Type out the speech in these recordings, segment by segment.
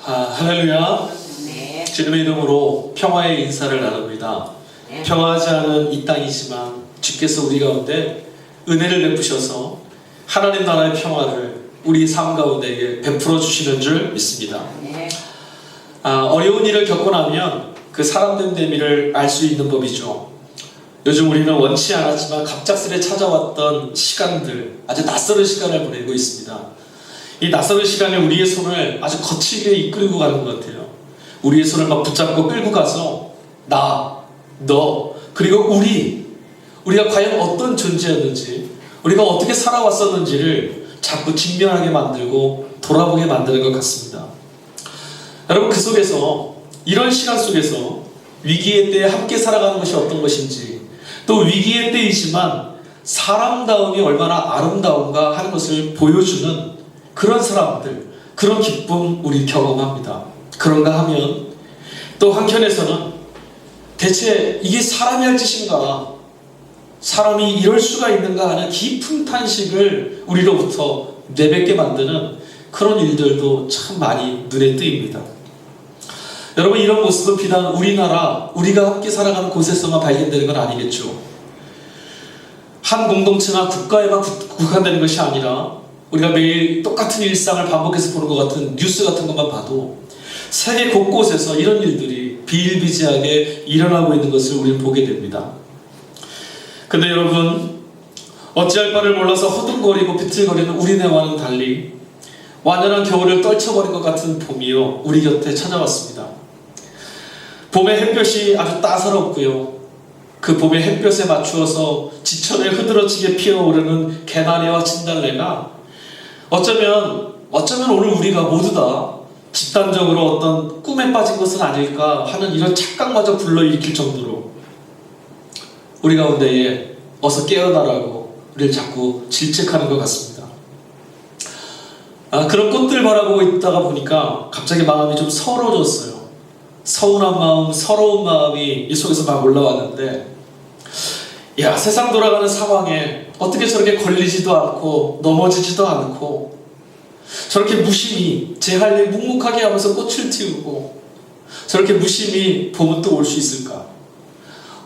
할렐루야. 네. 주님의 이름으로 평화의 인사를 나눕니다. 네. 평화하지 않은 이 땅이지만 주께서 우리 가운데 은혜를 베푸셔서 하나님 나라의 평화를 우리 삶 가운데 베풀어 주시는 줄 믿습니다. 네. 어려운 일을 겪고 나면 그 사람된 대미를 알 수 있는 법이죠. 요즘 우리는 원치 않았지만 갑작스레 찾아왔던 시간들, 아주 낯설은 시간을 보내고 있습니다. 이 낯설은 시간에 우리의 손을 아주 거칠게 이끌고 가는 것 같아요. 우리의 손을 막 붙잡고 끌고 가서 나, 너, 그리고 우리가 과연 어떤 존재였는지, 우리가 어떻게 살아왔었는지를 자꾸 직면하게 만들고 돌아보게 만드는 것 같습니다. 여러분, 그 속에서, 이런 시간 속에서 위기의 때에 함께 살아가는 것이 어떤 것인지, 또 위기의 때이지만 사람다움이 얼마나 아름다운가 하는 것을 보여주는 그런 사람들, 그런 기쁨 우리 경험합니다. 그런가 하면 또 한편에서는 대체 이게 사람이 할 짓인가, 사람이 이럴 수가 있는가 하는 깊은 탄식을 우리로부터 내뱉게 만드는 그런 일들도 참 많이 눈에 띄입니다. 여러분, 이런 모습은 비단 우리나라, 우리가 함께 살아가는 곳에서만 발견되는 건 아니겠죠. 한 공동체나 국가에만 국한되는 것이 아니라 우리가 매일 똑같은 일상을 반복해서 보는 것 같은 뉴스 같은 것만 봐도 세계 곳곳에서 이런 일들이 비일비재하게 일어나고 있는 것을 우리는 보게 됩니다. 근데 여러분, 어찌할 바를 몰라서 허둥거리고 비틀거리는 우리네와는 달리 완연한 겨울을 떨쳐버린 것 같은 봄이요, 우리 곁에 찾아왔습니다. 봄의 햇볕이 아주 따사롭고요, 그 봄의 햇볕에 맞추어서 지천에 흐드러지게 피어오르는 개나리와 진달래가 어쩌면 오늘 우리가 모두 다 집단적으로 어떤 꿈에 빠진 것은 아닐까 하는 이런 착각마저 불러일으킬 정도로 우리 가운데에 어서 깨어나라고 우리를 자꾸 질책하는 것 같습니다. 그런 꽃들 바라보고 있다가 보니까 갑자기 마음이 좀 서러워졌어요. 서운한 마음, 서러운 마음이 이 속에서 막 올라왔는데, 야, 세상 돌아가는 상황에 어떻게 저렇게 걸리지도 않고 넘어지지도 않고 저렇게 무심히 제 할 일 묵묵하게 하면서 꽃을 틔우고 저렇게 무심히 봄은 또 올 수 있을까?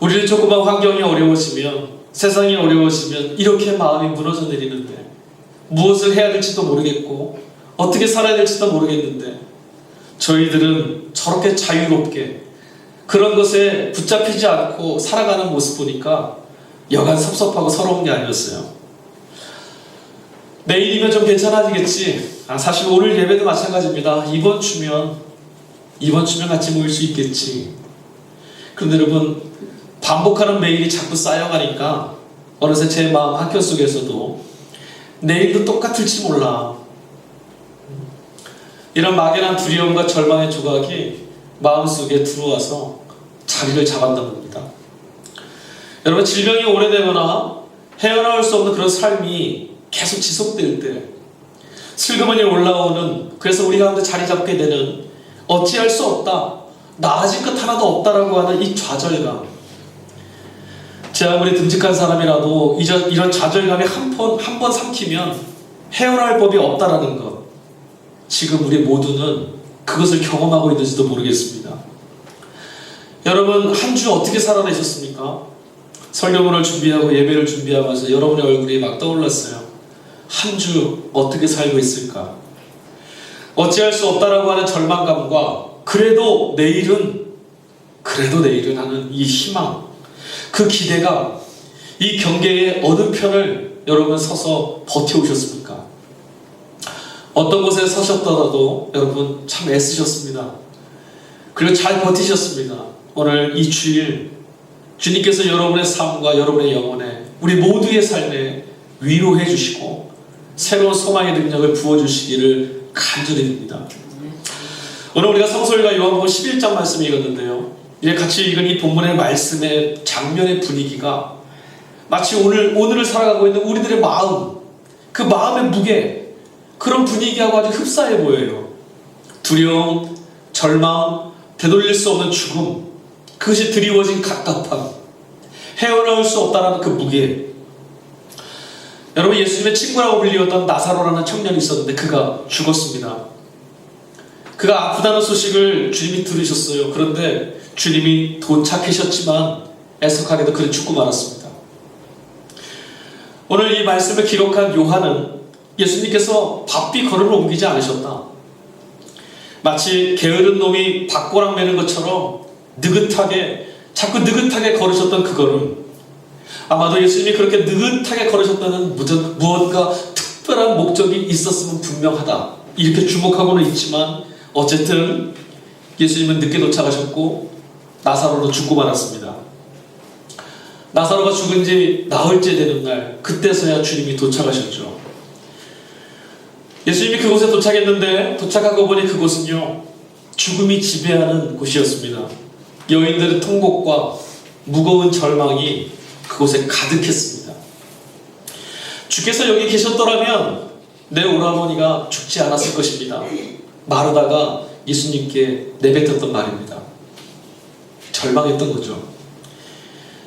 우리는 조그만 환경이 어려워지면, 세상이 어려워지면 이렇게 마음이 무너져 내리는데 무엇을 해야 될지도 모르겠고 어떻게 살아야 될지도 모르겠는데 저희들은 저렇게 자유롭게 그런 것에 붙잡히지 않고 살아가는 모습 보니까 여간 섭섭하고 서러운 게 아니었어요. 내일이면 좀 괜찮아지겠지. 사실 오늘 예배도 마찬가지입니다. 이번 주면 같이 모일 수 있겠지. 그런데 여러분, 반복하는 매일이 자꾸 쌓여가니까 어느새 제 마음 한켠 속에서도 내일도 똑같을지 몰라, 이런 막연한 두려움과 절망의 조각이 마음속에 들어와서 자리를 잡았나 봅니다. 여러분, 질병이 오래되거나 헤어나올 수 없는 그런 삶이 계속 지속될 때 슬그머니 올라오는, 그래서 우리 가운데 자리 잡게 되는 어찌할 수 없다, 나아질 것 하나도 없다라고 하는 이 좌절감. 제가 아무리 듬직한 사람이라도 이런 좌절감이 한 번 삼키면 헤어나올 법이 없다라는 것, 지금 우리 모두는 그것을 경험하고 있는지도 모르겠습니다. 여러분, 한 주 어떻게 살아내셨습니까? 설교문을 준비하고 예배를 준비하면서 여러분의 얼굴이 막 떠올랐어요. 한 주 어떻게 살고 있을까? 어찌할 수 없다라고 하는 절망감과 그래도 내일은 하는 이 희망, 그 기대가, 이 경계의 어느 편을 여러분 서서 버텨오셨습니까? 어떤 곳에 서셨더라도 여러분 참 애쓰셨습니다. 그리고 잘 버티셨습니다. 오늘 이 주일 주님께서 여러분의 삶과 여러분의 영혼에, 우리 모두의 삶에 위로해 주시고 새로운 소망의 능력을 부어주시기를 간절히 빕니다. 오늘 우리가 성서일과 요한복음 11장 말씀을 읽었는데요, 이제 같이 읽은 이 본문의 말씀의 장면의 분위기가 마치 오늘을 살아가고 있는 우리들의 마음, 그 마음의 무게, 그런 분위기하고 아주 흡사해 보여요. 두려움, 절망, 되돌릴 수 없는 죽음, 그것이 드리워진 갑갑함, 헤어나올 수 없다는 그 무게. 여러분, 예수님의 친구라고 불리웠던 나사로라는 청년이 있었는데 그가 죽었습니다. 그가 아프다는 소식을 주님이 들으셨어요. 그런데 주님이 도착하셨지만 애석하게도 그를 죽고 말았습니다. 오늘 이 말씀을 기록한 요한은 예수님께서 바삐 걸음을 옮기지 않으셨다. 마치 게으른 놈이 밭고랑 매는 것처럼 자꾸 느긋하게 걸으셨던 그 걸음. 아마도 예수님이 그렇게 느긋하게 걸으셨다는 무언가 특별한 목적이 있었으면 분명하다. 이렇게 주목하고는 있지만 어쨌든 예수님은 늦게 도착하셨고 나사로로 죽고 말았습니다. 나사로가 죽은 지 나흘째 되는 날, 그때서야 주님이 도착하셨죠. 예수님이 그곳에 도착했는데 도착하고 보니 그곳은요, 죽음이 지배하는 곳이었습니다. 여인들의 통곡과 무거운 절망이 그곳에 가득했습니다. 주께서 여기 계셨더라면 내 오라버니가 죽지 않았을 것입니다. 마르다가 예수님께 내뱉었던 말입니다. 절망했던 거죠.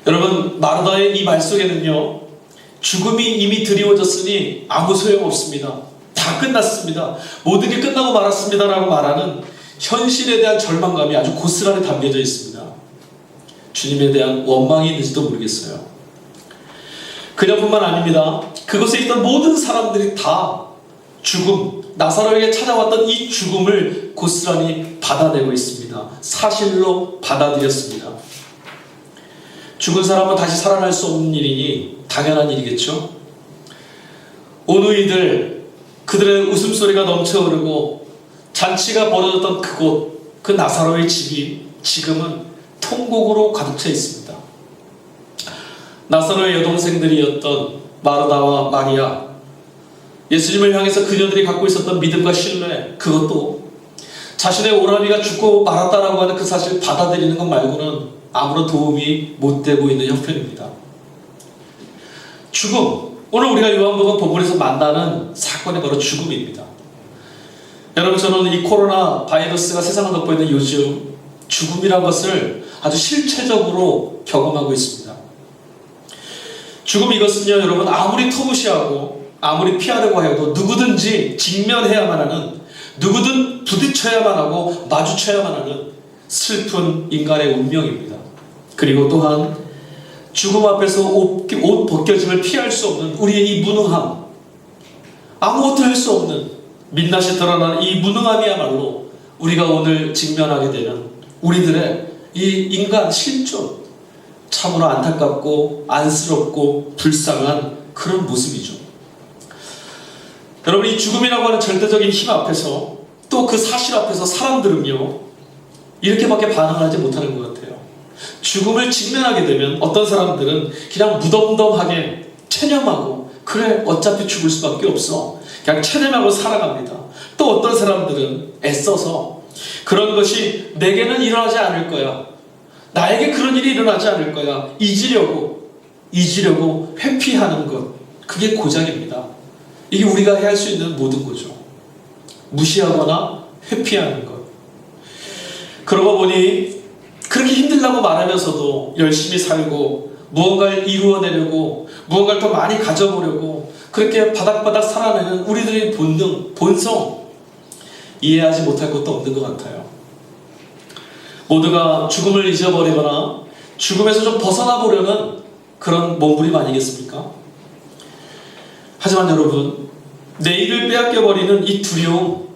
여러분, 마르다의 이 말 속에는요, 죽음이 이미 드리워졌으니 아무 소용없습니다. 다 끝났습니다. 모든 게 끝나고 말았습니다 라고 말하는 현실에 대한 절망감이 아주 고스란히 담겨져 있습니다. 주님에 대한 원망이 있는지도 모르겠어요. 그녀뿐만 아닙니다. 그곳에 있던 모든 사람들이 다 죽음, 나사로에게 찾아왔던 이 죽음을 고스란히 받아내고 있습니다. 사실로 받아들였습니다. 죽은 사람은 다시 살아날 수 없는 일이니 당연한 일이겠죠. 온우이들, 그들의 웃음소리가 넘쳐흐르고 잔치가 벌어졌던 그곳, 그 나사로의 집이 지금은 통곡으로 가득 차 있습니다. 나사로의 여동생들이었던 마르다와 마리아, 예수님을 향해서 그녀들이 갖고 있었던 믿음과 신뢰, 그것도 자신의 오라비가 죽고 말았다라고 하는 그 사실을 받아들이는 것 말고는 아무런 도움이 못 되고 있는 형편입니다. 죽음, 오늘 우리가 요한복음 본문에서 만나는 사건이 바로 죽음입니다. 여러분, 저는 이 코로나 바이러스가 세상을 덮고 있는 요즘 죽음이라는 것을 아주 실체적으로 경험하고 있습니다. 죽음, 이것은요 여러분, 아무리 터무시하고 아무리 피하려고 해도 누구든지 직면해야만 하는, 누구든 부딪혀야만 하고 마주쳐야만 하는 슬픈 인간의 운명입니다. 그리고 또한 죽음 앞에서 옷 벗겨짐을 피할 수 없는 우리의 이 무능함, 아무것도 할 수 없는 민낯이 드러나는 이 무능함이야말로 우리가 오늘 직면하게 되는 우리들의 이 인간 실존, 참으로 안타깝고 안쓰럽고 불쌍한 그런 모습이죠. 여러분, 이 죽음이라고 하는 절대적인 힘 앞에서, 또 그 사실 앞에서 사람들은요 이렇게밖에 반응하지 못하는 것 같아요. 죽음을 직면하게 되면 어떤 사람들은 그냥 무덤덤하게 체념하고, 그래 어차피 죽을 수밖에 없어, 그냥 체념하고 살아갑니다. 또 어떤 사람들은 애써서 그런 것이 내게는 일어나지 않을 거야, 나에게 그런 일이 일어나지 않을 거야, 잊으려고 회피하는 것, 그게 고작입니다. 이게 우리가 해야 할 수 있는 모든 거죠. 무시하거나 회피하는 것. 그러고 보니 그렇게 힘들다고 말하면서도 열심히 살고 무언가를 이루어내려고, 무언가를 더 많이 가져보려고 그렇게 바닥바닥 살아내는 우리들의 본능, 본성, 이해하지 못할 것도 없는 것 같아요. 모두가 죽음을 잊어버리거나 죽음에서 좀 벗어나 보려는 그런 몸부림 아니겠습니까? 하지만 여러분, 내일을 빼앗겨버리는 이 두려움,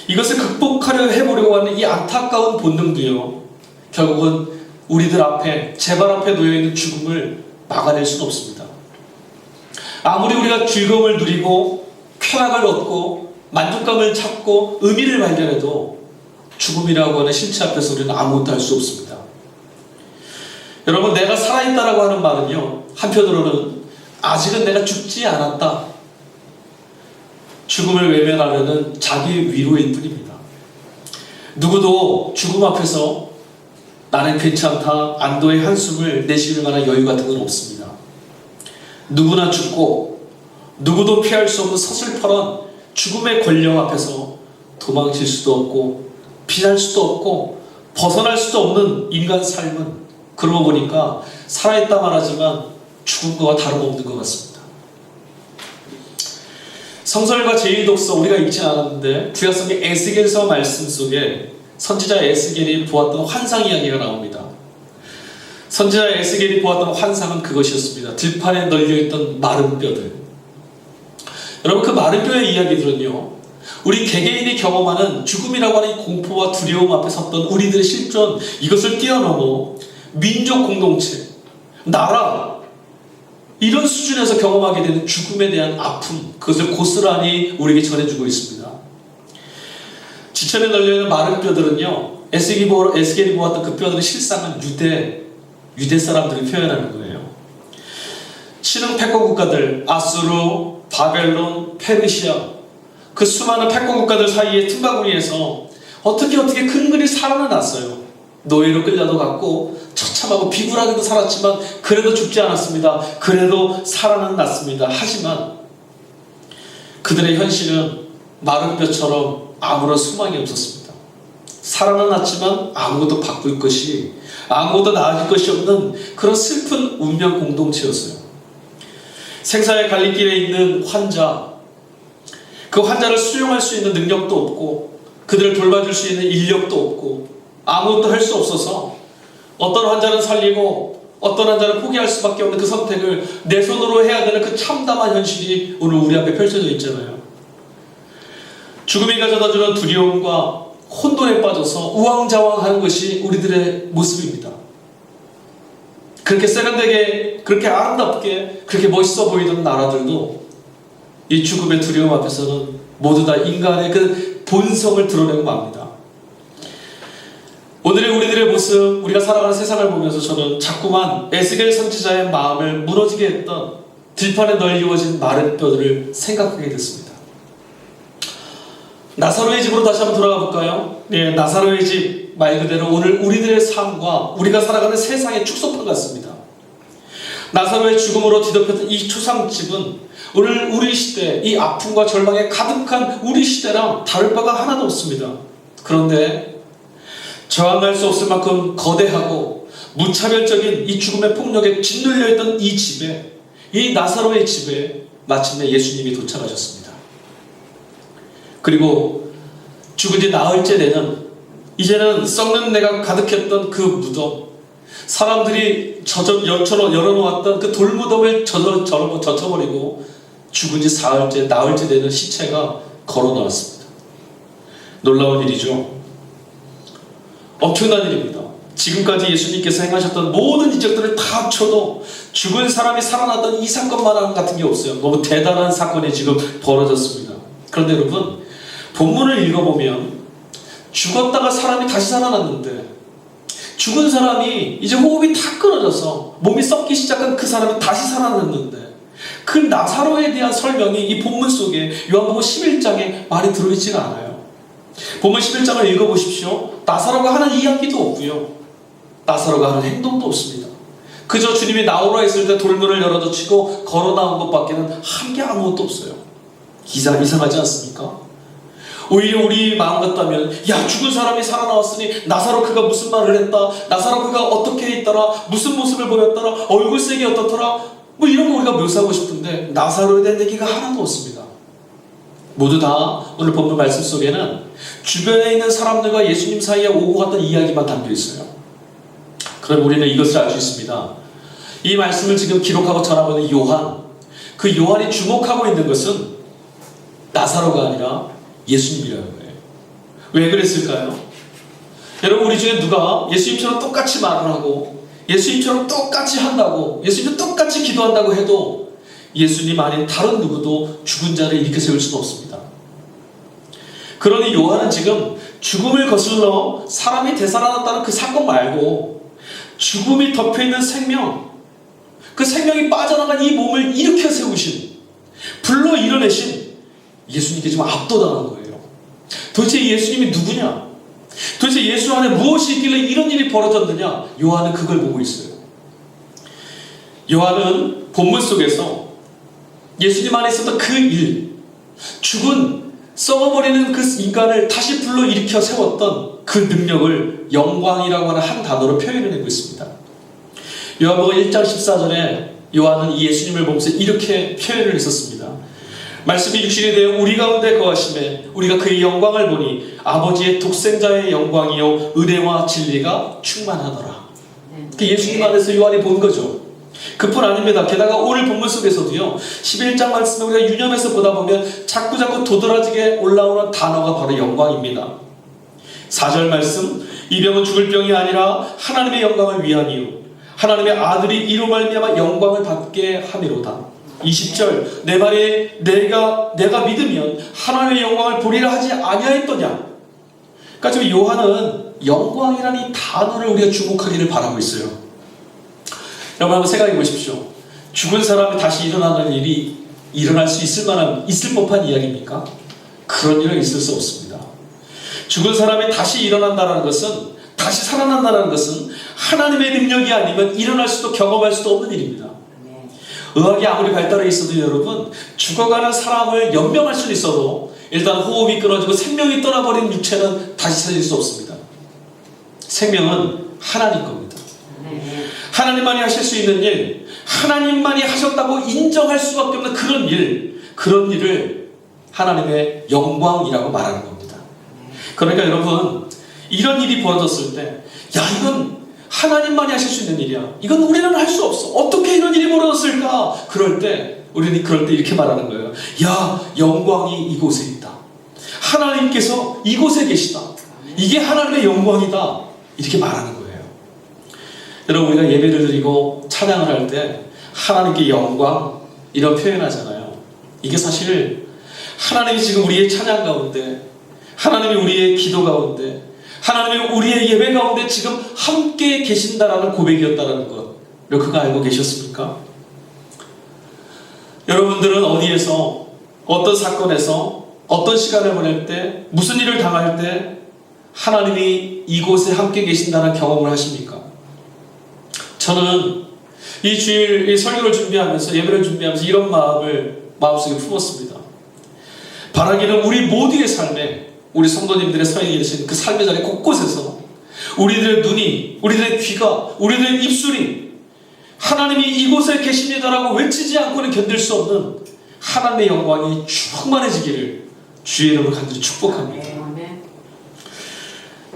이것을 극복하려 해보려고 하는 이 안타까운 본능도요, 결국은 우리들 앞에, 제발 앞에 놓여있는 죽음을 막아낼 수는 없습니다. 아무리 우리가 즐거움을 누리고 쾌락을 얻고 만족감을 찾고 의미를 발견해도 죽음이라고 하는 실체 앞에서 우리는 아무것도 할 수 없습니다. 여러분, 내가 살아있다라고 하는 말은요, 한편으로는 아직은 내가 죽지 않았다, 죽음을 외면하려는 자기 위로일 뿐입니다. 누구도 죽음 앞에서 나는 괜찮다, 안도의 한숨을 내쉬는 만한 여유 같은 건 없습니다. 누구나 죽고 누구도 피할 수 없는 서슬퍼런 죽음의 권력 앞에서 도망칠 수도 없고 피할 수도 없고 벗어날 수도 없는 인간 삶은, 그러고 보니까 살아있다 말하지만 죽은 것과 다름없는 것 같습니다. 성설과 제1독서 우리가 읽지 않았는데 구약성경 에스겔서 말씀 속에 선지자 에스겔이 보았던 환상 이야기가 나옵니다. 선지자 에스겔이 보았던 환상은 그것이었습니다. 들판에 널려있던 마른 뼈들. 여러분, 그 마른 뼈의 이야기들은요, 우리 개개인이 경험하는 죽음이라고 하는 이 공포와 두려움 앞에 섰던 우리들의 실존, 이것을 뛰어넘어 민족 공동체, 나라, 이런 수준에서 경험하게 되는 죽음에 대한 아픔, 그것을 고스란히 우리에게 전해주고 있습니다. 지천에 널려있는 마른 뼈들은요, 에스겔이 보았던 그 뼈들의 실상은 유대 사람들이 표현하는 거예요. 신흥 패권 국가들, 아수르, 바벨론, 페르시아, 그 수많은 패권 국가들 사이의 틈바구니에서 어떻게 근근히 살아났어요. 노예로 끌려도 갔고 처참하고 비굴하게도 살았지만 그래도 죽지 않았습니다. 그래도 살아났습니다. 하지만 그들의 현실은 마른 뼈처럼 아무런 소망이 없었습니다. 살아났지만 아무것도 바꿀 것이, 아무것도 나아질 것이 없는 그런 슬픈 운명 공동체였어요. 생사의 갈림길에 있는 환자, 그 환자를 수용할 수 있는 능력도 없고 그들을 돌봐줄 수 있는 인력도 없고 아무것도 할 수 없어서 어떤 환자는 살리고 어떤 환자는 포기할 수밖에 없는 그 선택을 내 손으로 해야 되는 그 참담한 현실이 오늘 우리 앞에 펼쳐져 있잖아요. 죽음이 가져다주는 두려움과 혼돈에 빠져서 우왕좌왕하는 것이 우리들의 모습입니다. 그렇게 세련되게, 그렇게 아름답게, 그렇게 멋있어 보이던 나라들도 이 죽음의 두려움 앞에서는 모두 다 인간의 그 본성을 드러내고 맙니다. 오늘의 우리들의 모습, 우리가 살아가는 세상을 보면서 저는 자꾸만 에스겔 선지자의 마음을 무너지게 했던 들판에 널리워진 마른 뼈들을 생각하게 됐습니다. 나사로의 집으로 다시 한번 돌아가 볼까요? 네, 나사로의 집 말 그대로 오늘 우리들의 삶과 우리가 살아가는 세상의 축소판 같습니다. 나사로의 죽음으로 뒤덮였던 이 초상집은 오늘 우리 시대, 이 아픔과 절망에 가득한 우리 시대랑 다를 바가 하나도 없습니다. 그런데 저항할 수 없을 만큼 거대하고 무차별적인 이 죽음의 폭력에 짓눌려 있던 이 집에, 이 나사로의 집에 마침내 예수님이 도착하셨습니다. 그리고 죽은 지 나흘째 되는, 이제는 썩는 내가 가득했던 그 무덤, 사람들이 열어놓았던 그 돌무덤을 젖혀버리고 죽은 지 나흘째 되는 시체가 걸어 나왔습니다. 놀라운 일이죠. 엄청난 일입니다. 지금까지 예수님께서 행하셨던 모든 이적들을 다 합쳐도 죽은 사람이 살아났던 이 사건만 같은 게 없어요. 너무 대단한 사건이 지금 벌어졌습니다. 그런데 여러분, 본문을 읽어보면 죽었다가 사람이 다시 살아났는데, 죽은 사람이 이제 호흡이 다 끊어져서 몸이 썩기 시작한 그 사람이 다시 살아났는데, 그 나사로에 대한 설명이 이 본문 속에 요한복음 11장에 말이 들어있지가 않아요. 본문 11장을 읽어보십시오. 나사로가 하는 이야기도 없고요, 나사로가 하는 행동도 없습니다. 그저 주님이 나오라 했을 때 돌문을 열어젖히고 걸어 나온 것밖에는 한 게 아무것도 없어요. 이상하지 않습니까? 오히려 우리 마음 같다면, 야, 죽은 사람이 살아나왔으니 나사로 그가 무슨 말을 했다, 나사로 그가 어떻게 있더라, 무슨 모습을 보였더라, 얼굴색이 어떻더라, 뭐 이런 거 우리가 묘사하고 싶은데 나사로에 대한 얘기가 하나도 없습니다. 모두 다 오늘 본문 말씀 속에는 주변에 있는 사람들과 예수님 사이에 오고 갔던 이야기만 담겨 있어요. 그럼 우리는 이것을 알 수 있습니다. 이 말씀을 지금 기록하고 전하고 있는 요한, 그 요한이 주목하고 있는 것은 나사로가 아니라 예수님이라는 거예요. 왜 그랬을까요? 여러분, 우리 중에 누가 예수님처럼 똑같이 말을 하고 예수님처럼 똑같이 한다고, 예수님처럼 똑같이 기도한다고 해도 예수님 아닌 다른 누구도 죽은 자를 일으켜 세울 수는 없습니다. 그러니 요한은 지금 죽음을 거슬러 사람이 되살아났다는 그 사건 말고 죽음이 덮여있는 생명, 그 생명이 빠져나간 이 몸을 일으켜 세우신, 불러 일어내신 예수님께 지금 압도당한 거예요. 도대체 예수님이 누구냐? 도대체 예수 안에 무엇이 있길래 이런 일이 벌어졌느냐? 요한은 그걸 보고 있어요. 요한은 본문 속에서 예수님 안에 있었던 그 일, 죽은, 썩어버리는 그 인간을 다시 불러 일으켜 세웠던 그 능력을 영광이라고 하는 한 단어로 표현해내고 있습니다. 요한복음 1장 14절에 요한은 이 예수님을 보면서 이렇게 표현을 했었습니다. 말씀이 육신이 되어 우리 가운데 거하심에 우리가 그의 영광을 보니 아버지의 독생자의 영광이요 은혜와 진리가 충만하더라. 그 예수님 안에서 요한이 본 거죠. 그뿐 아닙니다. 게다가 오늘 본문 속에서도요, 11장 말씀을 우리가 유념해서 보다 보면 자꾸자꾸 도드라지게 올라오는 단어가 바로 영광입니다. 4절 말씀, 이 병은 죽을 병이 아니라 하나님의 영광을 위함이요 하나님의 아들이 이로 말미암아 영광을 받게 함이로다. 20절, 내 말에 내가 믿으면 하나님의 영광을 보리라 하지 아니하였더냐. 그러니까 지금 요한은 영광이라는 이 단어를 우리가 주목하기를 바라고 있어요. 여러분 한번 생각해 보십시오. 죽은 사람이 다시 일어나는 일이 일어날 수 있을 법한 이야기입니까? 그런 일은 있을 수 없습니다. 죽은 사람이 다시 일어난다는 것은, 다시 살아난다는 것은 하나님의 능력이 아니면 일어날 수도 경험할 수도 없는 일입니다. 의학이 아무리 발달해 있어도 여러분, 죽어가는 사람을 연명할 수는 있어도 일단 호흡이 끊어지고 생명이 떠나버린 육체는 다시 찾을 수 없습니다. 생명은 하나님 겁니다. 하나님만이 하실 수 있는 일, 하나님만이 하셨다고 인정할 수밖에 없는 그런 일을 하나님의 영광이라고 말하는 겁니다. 그러니까 여러분, 이런 일이 벌어졌을 때, 야, 이건 하나님만이 하실 수 있는 일이야. 이건 우리는 할 수 없어. 어떻게 이런 일이 벌어졌을까? 우리는 이렇게 말하는 거예요. 야, 영광이 이곳에 있다. 하나님께서 이곳에 계시다. 이게 하나님의 영광이다. 이렇게 말하는 거예요. 여러분, 우리가 예배를 드리고 찬양을 할 때 하나님께 영광 이런 표현하잖아요. 이게 사실 하나님이 지금 우리의 찬양 가운데, 하나님이 우리의 기도 가운데, 하나님이 우리의 예배 가운데 지금 함께 계신다라는 고백이었다는 것, 그거 알고 계셨습니까? 여러분들은 어디에서, 어떤 사건에서, 어떤 시간을 보낼 때, 무슨 일을 당할 때 하나님이 이곳에 함께 계신다는 경험을 하십니까? 저는 이 주일 이 설교를 준비하면서, 예배를 준비하면서 이런 마음을 마음속에 품었습니다. 바라기는 우리 모두의 삶에, 우리 성도님들의 서 계신 그 삶의 자리 곳곳에서 우리들의 눈이, 우리들의 귀가, 우리들의 입술이 하나님이 이곳에 계십니다라고 외치지 않고는 견딜 수 없는 하나님의 영광이 충만해지기를 주의 이름으로 간절히 축복합니다.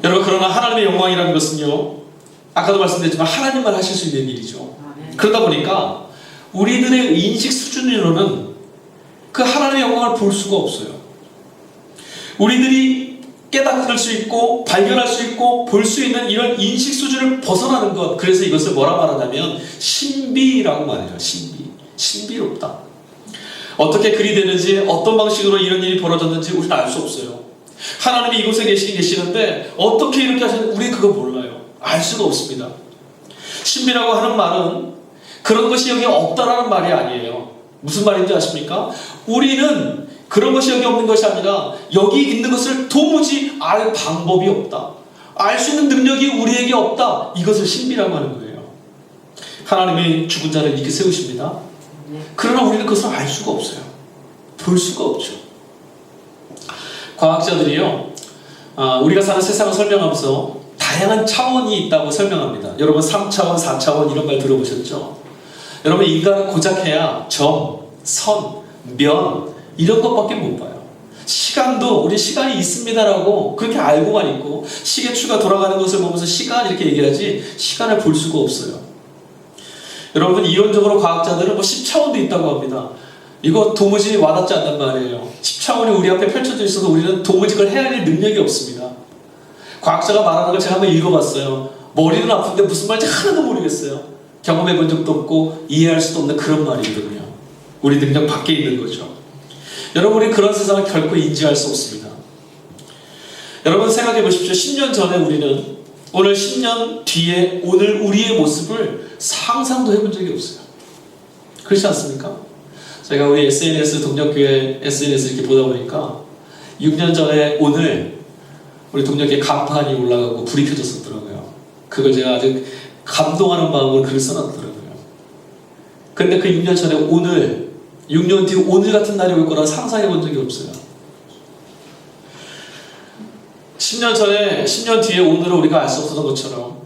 여러분, 그러나 하나님의 영광이라는 것은요, 아까도 말씀드렸지만 하나님만 하실 수 있는 일이죠. 그러다 보니까 우리들의 인식 수준으로는 그 하나님의 영광을 볼 수가 없어요. 우리들이 깨닫을 수 있고 발견할 수 있고 볼 수 있는 이런 인식 수준을 벗어나는 것, 그래서 이것을 뭐라 말하냐면 신비라고 말해요. 신비롭다. 어떻게 그리 되는지, 어떤 방식으로 이런 일이 벌어졌는지 우리는 알 수 없어요. 하나님이 이곳에 계시는데 어떻게 이렇게 하시는지 우리 그거 몰라요. 알 수가 없습니다. 신비라고 하는 말은 그런 것이 여기 없다라는 말이 아니에요. 무슨 말인지 아십니까? 우리는 그런 것이 여기 없는 것이 아니라 여기 있는 것을 도무지 알 방법이 없다. 알 수 있는 능력이 우리에게 없다. 이것을 신비라고 하는 거예요. 하나님이 죽은 자를 이렇게 세우십니다. 그러나 우리는 그것을 알 수가 없어요. 볼 수가 없죠. 과학자들이요, 우리가 사는 세상을 설명하면서 다양한 차원이 있다고 설명합니다. 여러분 3차원, 4차원 이런 말 들어보셨죠? 여러분, 인간은 고작 해야 점, 선, 면 이런 것밖에 못 봐요. 시간도 우리 시간이 있습니다라고 그렇게 알고만 있고, 시계추가 돌아가는 것을 보면서 시간 이렇게 얘기하지 시간을 볼 수가 없어요. 여러분, 이론적으로 과학자들은 10차원도 있다고 합니다. 이거 도무지 와닿지 않는 말이에요. 10차원이 우리 앞에 펼쳐져 있어도 우리는 도무지 그걸 헤아릴 능력이 없습니다. 과학자가 말하는 걸 제가 한번 읽어봤어요. 머리는 아픈데 무슨 말인지 하나도 모르겠어요. 경험해 본 적도 없고 이해할 수도 없는 그런 말이거든요. 우리 능력 밖에 있는 거죠. 여러분이 그런 세상을 결코 인지할 수 없습니다. 여러분 생각해 보십시오. 10년 전에 우리는 오늘 10년 뒤에 오늘 우리의 모습을 상상도 해본 적이 없어요. 그렇지 않습니까? 제가 우리 SNS, 동력교회 SNS 이렇게 보다 보니까 6년 전에 오늘 우리 동력교회 간판이 올라가고 불이 켜졌었더라고요. 그걸 제가 아주 감동하는 마음으로 글을 써놨더라고요. 근데 그 6년 전에 오늘, 6년 뒤 오늘 같은 날이 올 거라 상상해 본 적이 없어요. 10년 전에, 10년 뒤에 오늘을 우리가 알 수 없었던 것처럼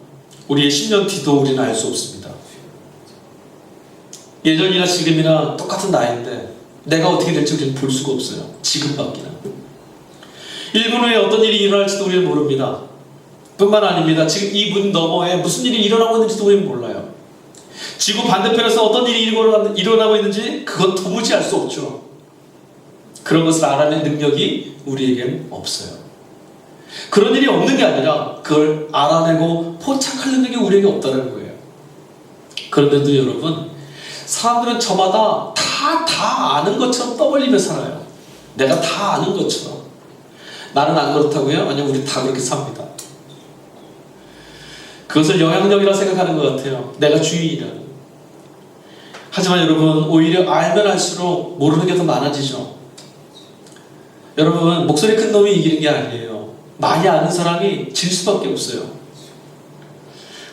우리의 10년 뒤도 우리는 알 수 없습니다. 예전이나 지금이나 똑같은 나이인데 내가 어떻게 될지 우리는 볼 수가 없어요. 지금밖에는. 1분 후에 어떤 일이 일어날지도 우리는 모릅니다. 뿐만 아닙니다. 지금 이 문 너머에 무슨 일이 일어나고 있는지도 우리는 몰라요. 지구 반대편에서 어떤 일이 일어나고 있는지 그건 도무지 알 수 없죠. 그런 것을 알아낼 능력이 우리에겐 없어요. 그런 일이 없는 게 아니라 그걸 알아내고 포착할 능력이 우리에게 없다는 거예요. 그런데도 여러분, 사람들은 저마다 다 아는 것처럼 떠벌리며 살아요. 내가 다 아는 것처럼. 나는 안 그렇다고요? 아니요, 우리 다 그렇게 삽니다. 그것을 영향력이라 생각하는 것 같아요. 내가 주인이라는. 하지만 여러분, 오히려 알면 알수록 모르는 게 더 많아지죠. 여러분, 목소리 큰 놈이 이기는 게 아니에요. 많이 아는 사람이 질 수밖에 없어요.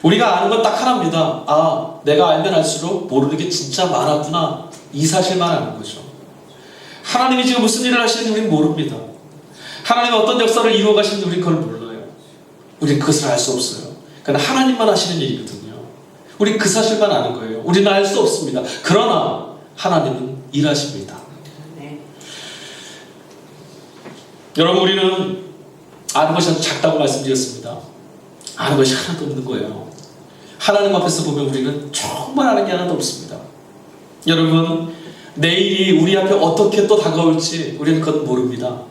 우리가 아는 건 딱 하나입니다. 아, 내가 알면 알수록 모르는 게 진짜 많았구나. 이 사실만 아는 거죠. 하나님이 지금 무슨 일을 하시는지 우리는 모릅니다. 하나님이 어떤 역사를 이루어 가시는지 우리는 그걸 몰라요. 우리는 그것을 알 수 없어요. 그러나 하나님만 하시는 일이거든요. 우리는 그 사실만 아는 거예요. 우리는 알 수 없습니다. 그러나 하나님은 일하십니다. 네. 여러분, 우리는 아는 것이 작다고 말씀드렸습니다. 아는 것이 하나도 없는 거예요. 하나님 앞에서 보면 우리는 정말 아는 게 하나도 없습니다. 여러분, 내일이 우리 앞에 어떻게 또 다가올지 우리는 그건 모릅니다.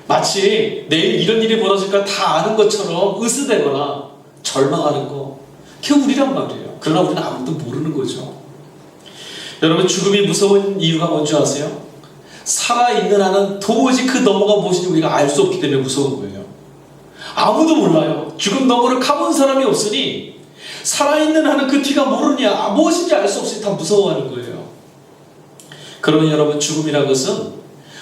마치 내일 이런 일이 벌어질까 다 아는 것처럼 으스대거나 절망하는 거, 그게 우리란 말이에요. 그러나 우리는 아무것도 모르는 거죠. 여러분, 죽음이 무서운 이유가 뭔지 아세요? 살아있는 한은 도무지 그 너머가 무엇인지 우리가 알 수 없기 때문에 무서운 거예요. 아무도 몰라요. 죽음 너머를 가본 사람이 없으니 살아있는 한은 그 뒤가 모르냐, 무엇인지 알 수 없이 다 무서워하는 거예요. 그러면 여러분, 죽음이라는 것은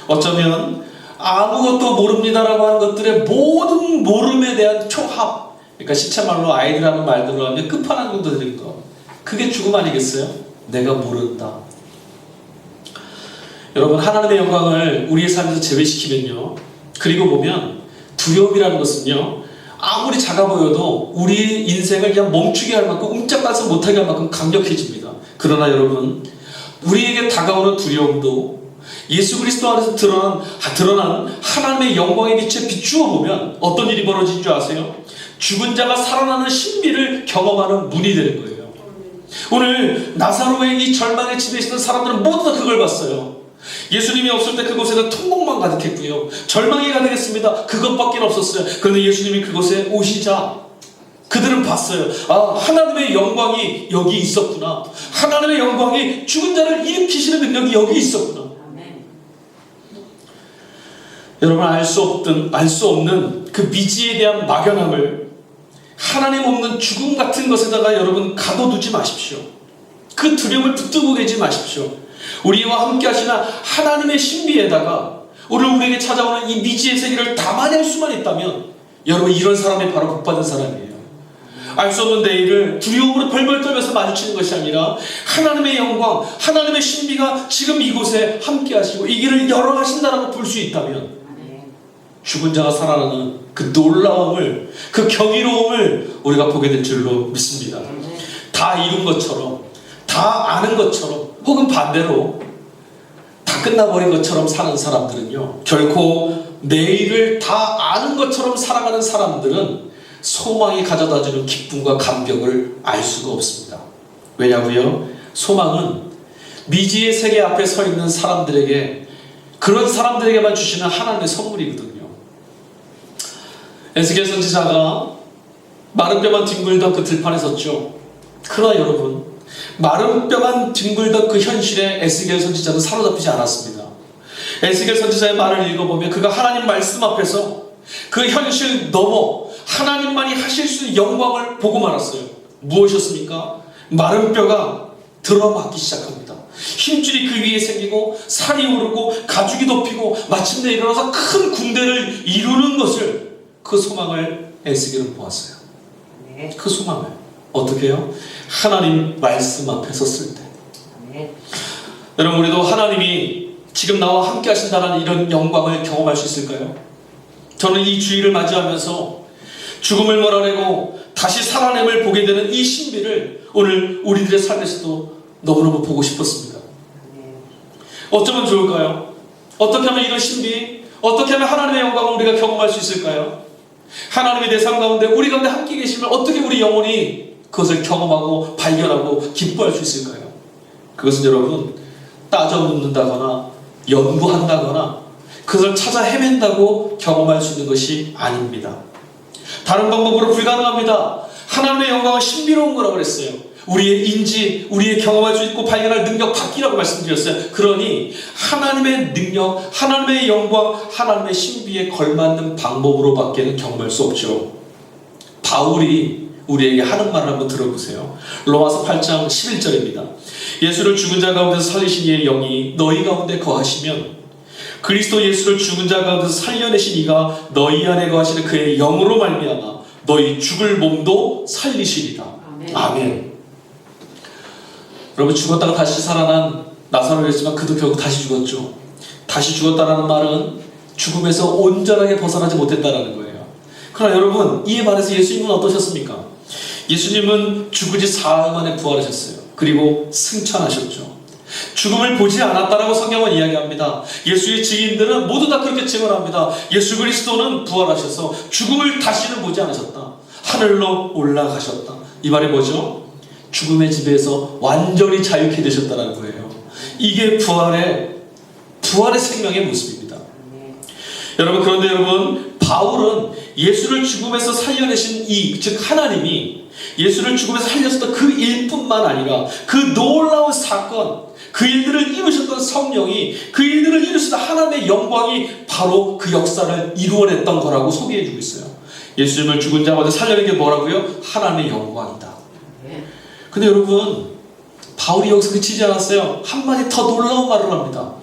어쩌면 아무것도 모릅니다라고 하는 것들의 모든 모름에 대한 총합, 그러니까 시체말로 아이들 하는 말대로 하면 끝판왕 정도 되는 거, 그게 죽음 아니겠어요? 내가 모른다. 여러분, 하나님의 영광을 우리의 삶에서 제외시키면요, 그리고 보면 두려움이라는 것은요, 아무리 작아 보여도 우리 인생을 그냥 멈추게 할 만큼, 움짝달싹 못하게 할 만큼 강력해집니다. 그러나 여러분, 우리에게 다가오는 두려움도 예수 그리스도 안에서 드러난 하나님의 영광의 빛에 비추어 보면 어떤 일이 벌어진 줄 아세요? 죽은 자가 살아나는 신비를 경험하는 문이 되는 거예요. 오늘 나사로의 이 절망의 집에 있었던 사람들은 모두 다 그걸 봤어요. 예수님이 없을 때 그곳에는 통곡만 가득했고요, 절망이 가득했습니다. 그것밖에 없었어요. 그런데 예수님이 그곳에 오시자 그들은 봤어요. 아, 하나님의 영광이 여기 있었구나. 하나님의 영광이 죽은 자를 일으키시는 능력이 여기 있었구나. 여러분, 알 수 없는 그 미지에 대한 막연함을 하나님 없는 죽음 같은 것에다가 여러분 가둬두지 마십시오. 그 두려움을 붙들고 계지 마십시오. 우리와 함께 하시는 하나님의 신비에다가 오늘 우리에게 찾아오는 이 미지의 세계를 담아낼 수만 있다면 여러분, 이런 사람이 바로 복받은 사람이에요. 알 수 없는 내일을 두려움으로 벌벌 떨면서 마주치는 것이 아니라 하나님의 영광, 하나님의 신비가 지금 이곳에 함께 하시고 이 길을 열어가신다라고 볼 수 있다면 죽은 자가 살아나는 그 놀라움을, 그 경이로움을 우리가 보게 될 줄로 믿습니다. 다 이룬 것처럼, 다 아는 것처럼, 혹은 반대로 다 끝나버린 것처럼 사는 사람들은요, 결코 내일을 다 아는 것처럼 살아가는 사람들은 소망이 가져다주는 기쁨과 감격을 알 수가 없습니다. 왜냐고요? 소망은 미지의 세계 앞에 서 있는 사람들에게, 그런 사람들에게만 주시는 하나님의 선물이거든요. 에스겔 선지자가 마른 뼈만 뒹굴던 그 들판에 섰죠. 그러나 여러분, 마른 뼈만 뒹굴던 그 현실에 에스겔 선지자는 사로잡히지 않았습니다. 에스겔 선지자의 말을 읽어보면 그가 하나님 말씀 앞에서 그 현실 넘어 하나님만이 하실 수 있는 영광을 보고 말았어요. 무엇이었습니까? 마른 뼈가 들어맞기 시작합니다. 힘줄이 그 위에 생기고 살이 오르고 가죽이 덮이고 마침내 일어나서 큰 군대를 이루는 것을, 그 소망을 에스겔은 보았어요. 그 소망을 어떻게 해요? 하나님 말씀 앞에 섰을 때. 여러분, 우리도 하나님이 지금 나와 함께 하신다는 이런 영광을 경험할 수 있을까요? 저는 이 주일을 맞이하면서 죽음을 몰아내고 다시 살아냄을 보게 되는 이 신비를 오늘 우리들의 삶에서도 너무너무 보고 싶었습니다. 어쩌면 좋을까요? 어떻게 하면 이런 신비, 어떻게 하면 하나님의 영광을 우리가 경험할 수 있을까요? 하나님의 내 삶 가운데 우리 가운데 함께 계시면 어떻게 우리 영혼이 그것을 경험하고 발견하고 기뻐할 수 있을까요? 그것은 여러분 따져 묻는다거나 연구한다거나 그것을 찾아 헤맨다고 경험할 수 있는 것이 아닙니다. 다른 방법으로 불가능합니다. 하나님의 영광은 신비로운 거라고 그랬어요. 우리의 인지, 우리의 경험할 수 있고 발견할 능력 밖이라고 말씀드렸어요. 그러니 하나님의 능력, 하나님의 영광, 하나님의 신비에 걸맞는 방법으로밖에는 경험할 수 없죠. 바울이 우리에게 하는 말을 한번 들어보세요. 로마서 8장 11절입니다. 예수를 죽은 자 가운데서 살리신 이의 영이 너희 가운데 거하시면 그리스도 예수를 죽은 자 가운데서 살려내신 이가 너희 안에 거하시는 그의 영으로 말미암아 너희 죽을 몸도 살리시리라. 아멘. 아멘. 여러분 죽었다가 다시 살아난 나사로였지만 그도 결국 다시 죽었죠. 다시 죽었다라는 말은 죽음에서 온전하게 벗어나지 못했다라는 거예요. 그러나 여러분 이에 반해서 예수님은 어떠셨습니까? 예수님은 죽은 지 사흘 만에 부활하셨어요. 그리고 승천하셨죠. 죽음을 보지 않았다라고 성경은 이야기합니다. 예수의 증인들은 모두 다 그렇게 증언합니다. 예수 그리스도는 부활하셔서 죽음을 다시는 보지 않으셨다. 하늘로 올라가셨다. 이 말이 뭐죠? 죽음의 지배에서 완전히 자유케 되셨다는 거예요. 이게 부활의 생명의 모습입니다. 여러분 그런데 여러분 바울은 예수를 죽음에서 살려내신 즉 하나님이 예수를 죽음에서 살렸었던 그 일뿐만 아니라 그 놀라운 사건, 그 일들을 이루셨던 성령이, 그 일들을 이루셨던 하나님의 영광이 바로 그 역사를 이루어냈던 거라고 소개해주고 있어요. 예수님을 죽은 자 가운데 살려낸 게 뭐라고요? 하나님의 영광이다. 근데 여러분 바울이 여기서 그치지 않았어요. 한마디 더 놀라운 말을 합니다.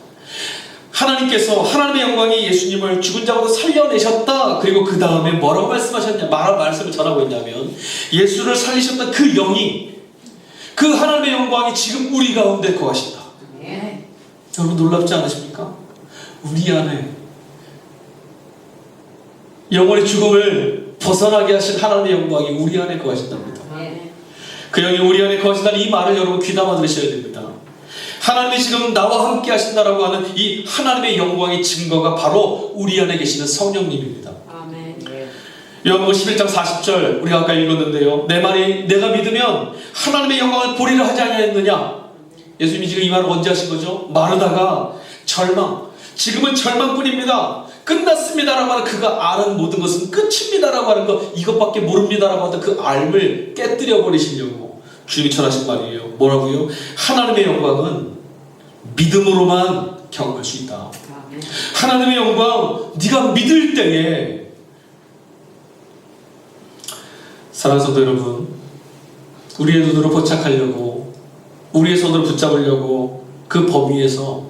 하나님께서 하나님의 영광이 예수님을 죽은 자 가운데 살려내셨다. 그리고 그 다음에 뭐라고 말씀을 전하고 있냐면 예수를 살리셨던 그 영이, 그 하나님의 영광이 지금 우리 가운데 거하신다. 여러분 놀랍지 않으십니까? 우리 안에 영원의 죽음을 벗어나게 하신 하나님의 영광이 우리 안에 거하신답니다. 그 영이 우리 안에 거하신다는 이 말을 여러분 귀담아 들으셔야 됩니다. 하나님이 지금 나와 함께 하신다라고 하는 이 하나님의 영광의 증거가 바로 우리 안에 계시는 성령님입니다. 아멘. 요한복음 11장 40절 우리가 아까 읽었는데요. 내 말이 내가 믿으면 하나님의 영광을 보리라 하지 아니하였느냐. 예수님이 지금 이 말을 언제 하신 거죠? 마르다가 지금은 절망뿐입니다. 끝났습니다라고 하는 그가 아는 모든 것은 끝입니다라고 하는 것, 이것밖에 모릅니다라고 하는 그 알을 깨뜨려 버리시려고 주님이 전하신 말이에요. 뭐라고요? 하나님의 영광은 믿음으로만 경험할 수 있다. 하나님의 영광 네가 믿을 때에, 사랑하는 성도 여러분, 우리의 눈으로 포착하려고, 우리의 손으로 붙잡으려고 그 범위에서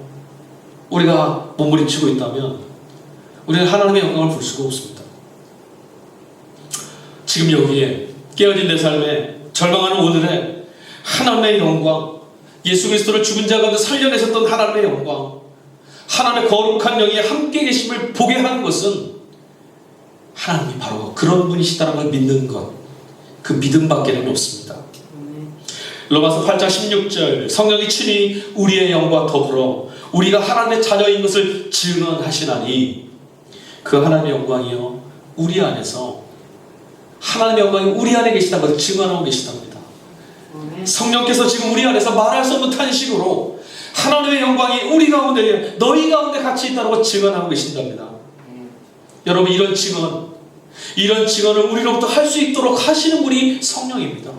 우리가 몸부림치고 있다면 우리는 하나님의 영광을 볼 수가 없습니다. 지금 여기에 깨어진 내 삶에 절망하는 오늘에 하나님의 영광, 예수 그리스도를 죽은 자 가운데 살려내셨던 하나님의 영광, 하나님의 거룩한 영이 함께 계심을 보게 하는 것은 하나님이 바로 그런 분이시다는 걸 믿는 것, 그 믿음밖에는 없습니다. 로마서 8장 16절 성령이 친히 우리의 영과 더불어 우리가 하나님의 자녀인 것을 증언하시나니 그 하나님의 영광이요 우리 안에서, 하나님의 영광이 우리 안에 계시다는 것을 증언하고 계시답니다. 성령께서 지금 우리 안에서 말할 수 없는 탄식으로 하나님의 영광이 우리 가운데, 너희 가운데 같이 있다는 걸 증언하고 계신답니다. 여러분 이런 증언을 우리로부터 할 수 있도록 하시는 분이 성령입니다.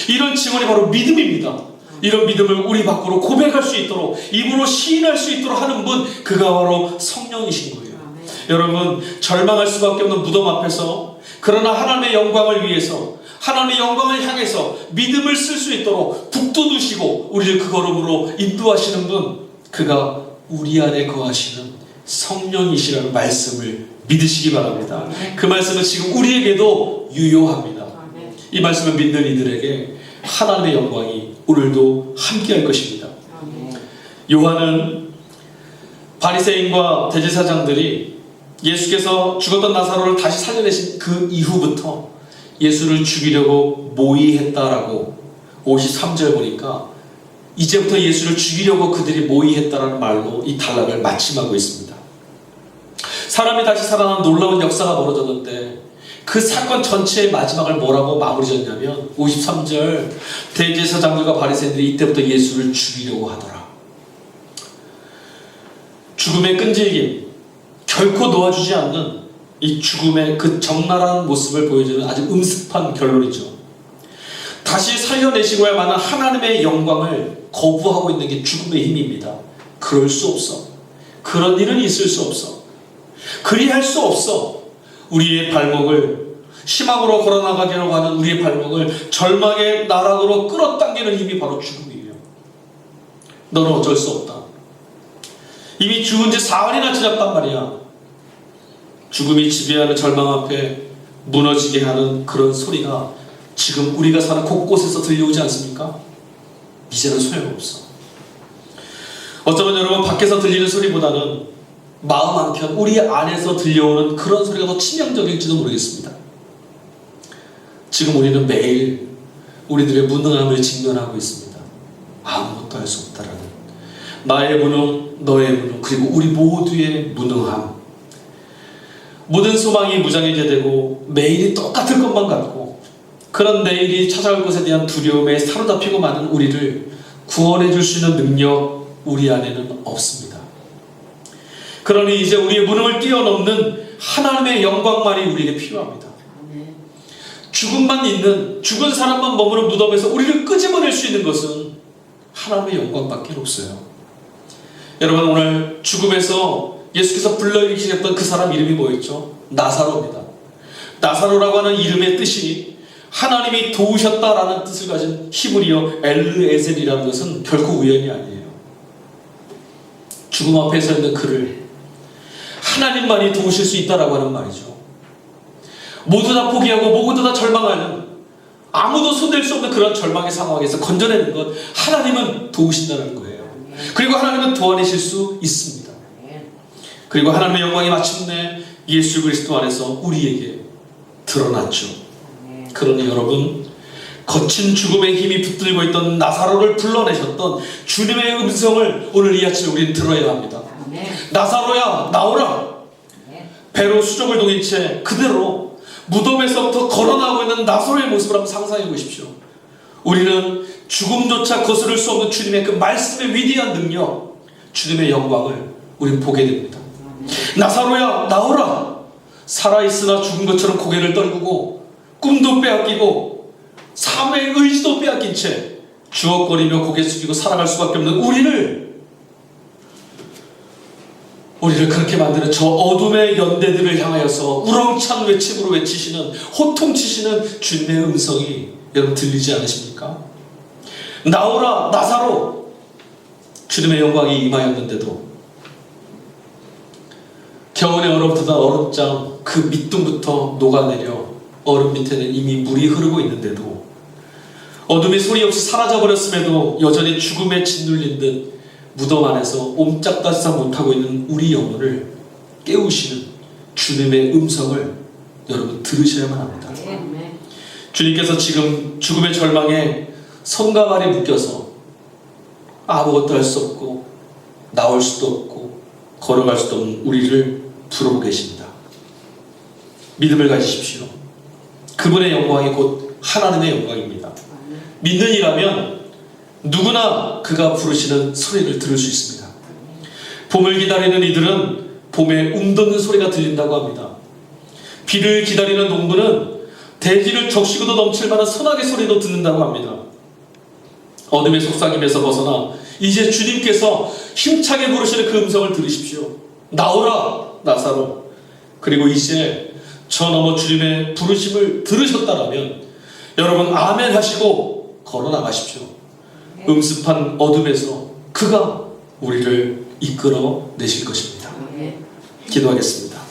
이런 증언이 바로 믿음입니다. 이런 믿음을 우리 밖으로 고백할 수 있도록, 입으로 시인할 수 있도록 하는 분, 그가 바로 성령이신 거예요. 여러분 절망할 수밖에 없는 무덤 앞에서, 그러나 하나님의 영광을 위해서, 하나님의 영광을 향해서 믿음을 쓸 수 있도록 북돋우시고 우리를 그 걸음으로 인도하시는 분, 그가 우리 안에 거하시는 성령이시라는 말씀을 믿으시기 바랍니다. 그 말씀은 지금 우리에게도 유효합니다. 이 말씀을 믿는 이들에게 하나님의 영광이 오늘도 함께할 것입니다. 요한은 바리새인과 대제사장들이 예수께서 죽었던 나사로를 다시 살려내신 그 이후부터 예수를 죽이려고 모의했다라고 53절 보니까 이제부터 예수를 죽이려고 그들이 모의했다라는 말로 이 단락을 마침하고 있습니다. 사람이 다시 살아난 놀라운 역사가 벌어졌는데 그 사건 전체의 마지막을 뭐라고 마무리 졌냐면 53절 대제사장들과 바리새인들이 이때부터 예수를 죽이려고 하더라. 죽음의 끈질김, 결코 놓아주지 않는 이 죽음의 그 적나라한 모습을 보여주는 아주 음습한 결론이죠. 다시 살려내시고야만은 하나님의 영광을 거부하고 있는 게 죽음의 힘입니다. 그럴 수 없어. 그런 일은 있을 수 없어. 그리할 수 없어. 우리의 발목을 희망으로 걸어나가기로 하는 우리의 발목을 절망의 나락으로 끌어당기는 힘이 바로 죽음이에요. 너는 어쩔 수 없다. 이미 죽은 지 사흘이나 지났단 말이야. 죽음이 지배하는 절망 앞에 무너지게 하는 그런 소리가 지금 우리가 사는 곳곳에서 들려오지 않습니까? 이제는 소용없어. 어쩌면 여러분 밖에서 들리는 소리보다는 마음 한편 우리 안에서 들려오는 그런 소리가 더 치명적일지도 모르겠습니다. 지금 우리는 매일 우리들의 무능함을 직면하고 있습니다. 아무것도 할 수 없다라는 나의 무능, 너의 무능, 그리고 우리 모두의 무능함. 모든 소망이 무장해제 되고 매일이 똑같을 것만 같고 그런 내일이 찾아올 것에 대한 두려움에 사로잡히고 많은 우리를 구원해 줄 수 있는 능력 우리 안에는 없습니다. 그러니 이제 우리의 무능을 뛰어넘는 하나님의 영광만이 우리에게 필요합니다. 죽음만 있는, 죽은 사람만 머무는 무덤에서 우리를 끄집어낼 수 있는 것은 하나님의 영광밖에 없어요. 여러분, 오늘 죽음에서 예수께서 불러일으키셨던 그 사람 이름이 뭐였죠? 나사로입니다. 나사로라고 하는 이름의 뜻이 하나님이 도우셨다라는 뜻을 가진 히브리어 엘르에셀이라는 것은 결코 우연이 아니에요. 죽음 앞에 서 있는 그를 하나님만이 도우실 수 있다라고 하는 말이죠. 모두 다 포기하고 모두 다 절망하는, 아무도 손댈 수 없는 그런 절망의 상황에서 건져내는 것, 하나님은 도우신다는 거예요. 그리고 하나님은 도와내실 수 있습니다. 그리고 하나님의 영광이 마침내 예수 그리스도 안에서 우리에게 드러났죠. 그러니 여러분, 거친 죽음의 힘이 붙들고 있던 나사로를 불러내셨던 주님의 음성을 오늘 이 아침에 우리는 들어야 합니다. 나사로야, 나오라. 배로 수족을 동인 채 그대로 무덤에서부터 걸어나오고 있는 나사로의 모습을 한번 상상해 보십시오. 우리는 죽음조차 거스를 수 없는 주님의 그 말씀의 위대한 능력, 주님의 영광을 우리는 보게 됩니다. 나사로야, 나오라. 살아있으나 죽은 것처럼 고개를 떨구고 꿈도 빼앗기고 삶의 의지도 빼앗긴 채 주걱거리며 고개 숙이고 살아갈 수밖에 없는 우리를 그렇게 만드는 저 어둠의 연대들을 향하여서 우렁찬 외침으로 외치시는, 호통치시는 주님의 음성이 여러분 들리지 않으십니까? 나오라, 나사로. 주님의 영광이 임하였는데도 겨울의 얼음보다 얼음장 그 밑둥부터 녹아내려 얼음 밑에는 이미 물이 흐르고 있는데도, 어둠이 소리 없이 사라져버렸음에도 여전히 죽음에 짓눌린 듯 무덤 안에서 옴짝달싹 못하고 있는 우리 영혼을 깨우시는 주님의 음성을 여러분 들으셔야만 합니다. 주님께서 지금 죽음의 절망에 손과 발이 묶여서 아무것도 할 수 없고 나올 수도 없고 걸어갈 수도 없는 우리를 부르고 계십니다. 믿음을 가지십시오. 그분의 영광이 곧 하나님의 영광입니다. 믿는 이라면 누구나 그가 부르시는 소리를 들을 수 있습니다. 봄을 기다리는 이들은 봄에 돋는 소리가 들린다고 합니다. 비를 기다리는 농부는 대지를 적시고도 넘칠 만한 소나기 소리도 듣는다고 합니다. 어둠의 속삭임에서 벗어나 이제 주님께서 힘차게 부르시는 그 음성을 들으십시오. 나오라, 나사로. 그리고 이제 저 너머 주님의 부르심을 들으셨다라면 여러분 아멘 하시고 걸어 나가십시오. 음습한 어둠에서 그가 우리를 이끌어 내실 것입니다. 기도하겠습니다.